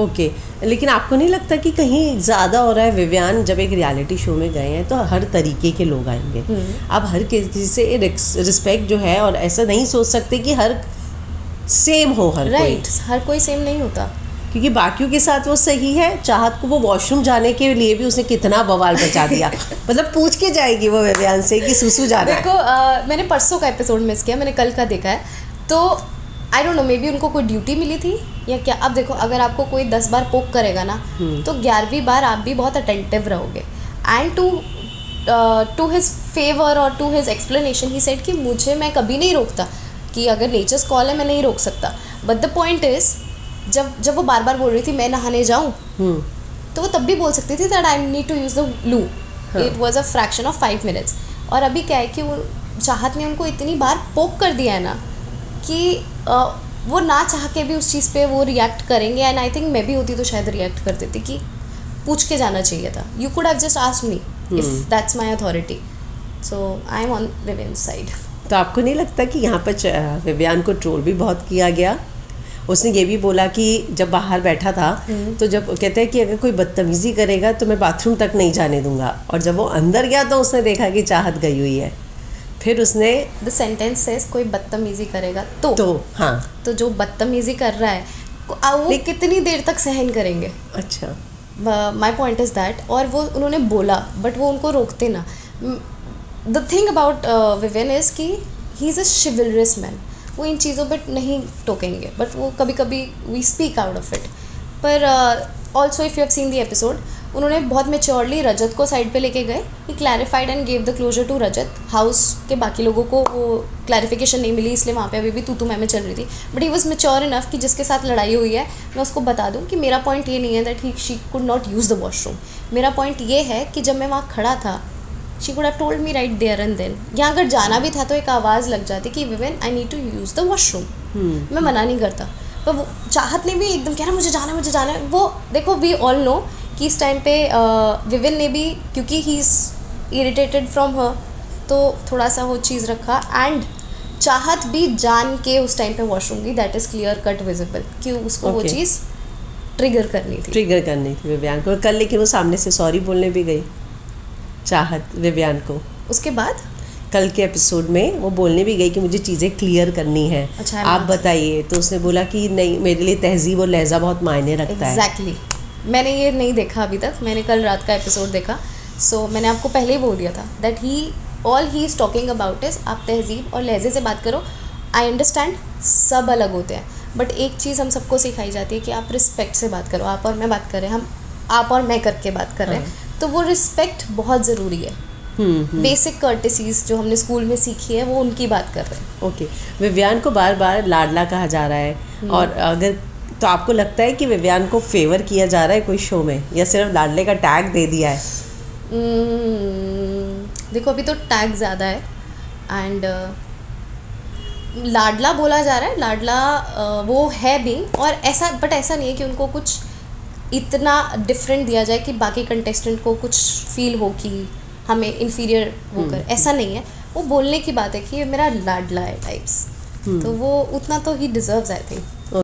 Okay. लेकिन आपको नहीं लगता कि कहीं ज़्यादा हो रहा है? विवियान जब एक रियलिटी शो में गए हैं तो हर तरीके के लोग आएंगे, अब हर किसी से रिस्पेक्ट जो है, और ऐसा नहीं सोच सकते कि हर सेम हो हर कोई, हर कोई सेम नहीं होता, क्योंकि बाकियों के साथ वो सही है। चाहत को वो वॉशरूम जाने के लिए भी उसने कितना बवाल बचा दिया मतलब पूछ के जाएगी वो विवियान से कि सुसु जाना है। देखो मैंने परसों का एपिसोड मिस किया, मैंने कल का देखा है, तो I don't know, may be उनको कोई ड्यूटी मिली थी या क्या। अब देखो, अगर आपको कोई 10 बार पोक करेगा ना, तो 11वीं बार आप भी बहुत अटेंटिव रहोगे। एंड टू हिज फेवर और to his explanation he said कि मुझे, मैं कभी नहीं रोकता, कि अगर नेचर्स कॉल है मैं नहीं रोक सकता, बट द पॉइंट इज जब वो बार बार बोल रही थी मैं नहाने जाऊँ, तो वो तब भी बोल सकती थी that I need to use the loo, it was a fraction of 5 minutes. और अभी क्या है कि वो चाहत ने उनको इतनी बार पोक कर दिया है ना कि वो ना चाह के भी उस चीज़ पे वो रिएक्ट करेंगे। एंड आई थिंक मैं भी होती तो शायद रिएक्ट कर देती कि पूछ के जाना चाहिए था, you could have just asked me if that's my authority. So I am on Vivian side. तो आपको नहीं लगता कि यहाँ पर विवियान को ट्रोल भी बहुत किया गया? उसने ये भी बोला कि जब बाहर बैठा था तो जब कहते हैं कि अगर कोई बदतमीज़ी करेगा तो मैं बाथरूम तक नहीं जाने दूंगा, और जब वो अंदर गया तो उसने देखा कि चाहत गई हुई है, फिर उसने द सेंटेंस सेज कोई बदतमीजी करेगा तो हाँ, तो जो बदतमीजी कर रहा है वो कितनी देर तक सहन करेंगे? अच्छा, माई पॉइंट इज़ दैट। और वो उन्होंने बोला बट वो उनको रोकते ना। The thing about Vivian is कि ही इज़ अ शिवलरस मैन, वो इन चीज़ों पर नहीं टोकेंगे, बट वो कभी कभी we speak out of it. पर also if you have seen the episode, उन्होंने बहुत मेच्योरली रजत को साइड पे लेके गए, he clarified and gave the closure to Rajat. House के बाकी लोगों को वो क्लैरिफिकेशन नहीं मिली, इसलिए वहाँ पे अभी भी तू मैं चल रही थी, but he was mature enough कि जिसके साथ लड़ाई हुई है मैं उसको बता दूँ कि मेरा पॉइंट ये नहीं है that he she could not use the washroom. मेरा पॉइंट ये है कि जब मैं वहाँ खड़ा था, she could have told me right there and then. यहाँ अगर जाना भी था तो एक आवाज़ लग जाती कि Vivian I need to use the washroom, मैं मना नहीं करता। पर वो चाहत ने भी एकदम कह रहा मुझे जाना है। वो देखो, वी ऑल नो कि इस टाइम पे विवियन ने भी, क्योंकि he is irritated from her, तो थोड़ा सा वो चीज़ रखा। एंड चाहत भी जान के उस टाइम पे वॉशरूम गई, that is clear cut visible कि उसको वो चीज़ ट्रिगर करनी थी विवियान को कल। लेकिन वो सामने से सॉरी बोलने भी गई चाहत विवियान को। उसके बाद कल के एपिसोड में वो बोलने भी गई कि मुझे चीज़ें क्लियर करनी है, अच्छा, आप बताइए। तो उसने बोला कि नहीं, मेरे लिए तहजीब और लहजा बहुत मायने रखता है। एग्जैक्टली। मैंने ये नहीं देखा अभी तक, मैंने कल रात का एपिसोड देखा। सो मैंने आपको पहले ही बोल दिया था that all he is talking about is आप तहजीब और लहजे से बात करो। आई अंडरस्टैंड सब अलग होते हैं, बट एक चीज़ हम सबको सिखाई जाती है कि आप रिस्पेक्ट से बात करो। आप और मैं बात कर रहे हैं, हम आप और मैं करके बात कर रहे हैं, तो वो रिस्पेक्ट बहुत ज़रूरी है। बेसिक कर्टेसीज जो हमने स्कूल में सीखी है वो उनकी बात कर रहे हैं। ओके। विवियान को बार बार लाडला कहा जा रहा है, और अगर तो आपको लगता है कि विवियान को फेवर किया जा रहा है कोई शो में, या सिर्फ लाडले का टैग दे दिया है? देखो, अभी तो टैग ज़्यादा है एंड लाडला बोला जा रहा है, लाडला वो है भी, और ऐसा, बट ऐसा नहीं है कि उनको कुछ इतना डिफरेंट दिया जाए कि बाकी कंटेस्टेंट को कुछ फील हो कि हमें इन्फीरियर होकर, ऐसा नहीं है। वो बोलने की बात है कि ये मेरा लाडला है टाइप्स, तो वो उतना तो ही डिजर्व्स आई थिंक।